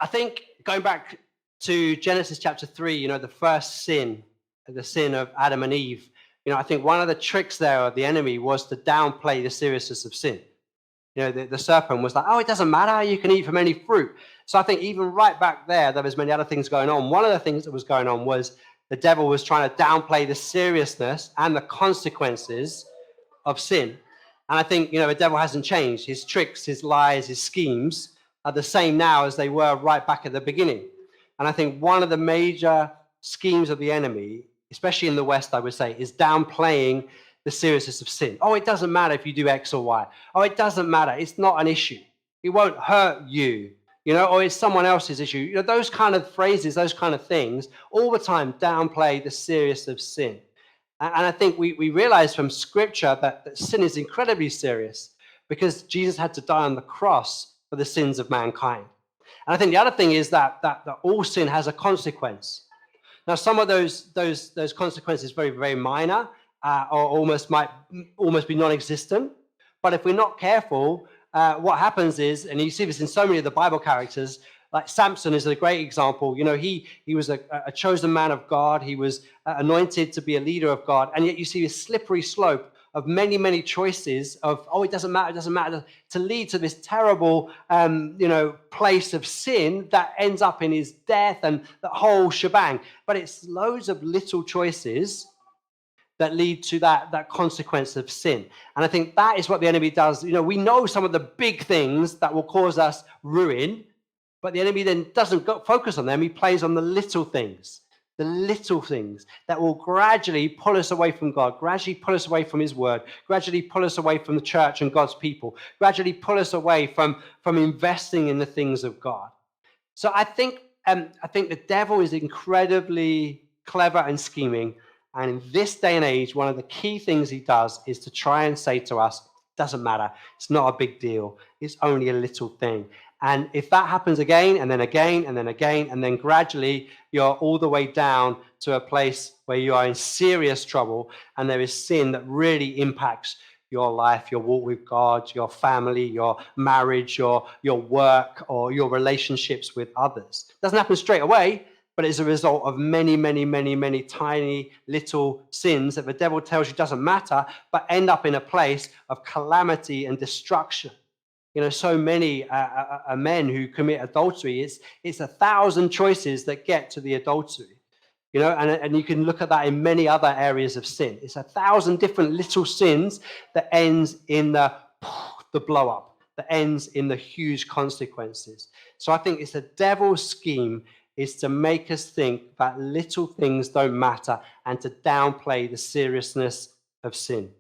I think going back to Genesis chapter 3, the first sin, the sin of Adam and Eve, I think one of the tricks there of the enemy was to downplay the seriousness of sin. The serpent was like, oh, it doesn't matter, you can eat from any fruit. So I think even right back there was many other things going on. One of the things that was going on was the devil was trying to downplay the seriousness and the consequences of sin. And I think, the devil hasn't changed. His tricks, his lies, his schemes are the same now as they were right back at the beginning. And I think one of the major schemes of the enemy, especially in the West, I would say, is downplaying the seriousness of sin. Oh, it doesn't matter if you do X or Y. Oh, it doesn't matter. It's not an issue. It won't hurt you, or it's someone else's issue. Those kind of phrases, those kind of things, all the time downplay the seriousness of sin. And I think we realize from Scripture that sin is incredibly serious because Jesus had to die on the cross for the sins of mankind. And I think the other thing is that all sin has a consequence. Now, some of those consequences very, very minor, or might almost be non-existent. But if we're not careful, what happens is, and you see this in so many of the Bible characters, like Samson is a great example. He was a chosen man of God. He was anointed to be a leader of God. And yet you see this slippery slope of many, many choices of, oh, it doesn't matter, to lead to this terrible, place of sin that ends up in his death and the whole shebang. But it's loads of little choices that lead to that consequence of sin. And I think that is what the enemy does. We know some of the big things that will cause us ruin, but the enemy then doesn't focus on them. He plays on the little things that will gradually pull us away from God, gradually pull us away from his word, gradually pull us away from the church and God's people, gradually pull us away from investing in the things of God. So I think the devil is incredibly clever and scheming. And in this day and age, one of the key things he does is to try and say to us, doesn't matter, it's not a big deal, it's only a little thing. And if that happens again, and then again, and then again, and then gradually you're all the way down to a place where you are in serious trouble, and there is sin that really impacts your life, your walk with God, your family, your marriage, your work, or your relationships with others. It doesn't happen straight away, but it's a result of many, many, many, many tiny little sins that the devil tells you doesn't matter, but end up in a place of calamity and destruction. So many men who commit adultery, it's 1,000 choices that get to the adultery. And you can look at that in many other areas of sin. It's 1,000 different little sins that ends in the blow up, that ends in the huge consequences. So I think it's the devil's scheme is to make us think that little things don't matter and to downplay the seriousness of sin.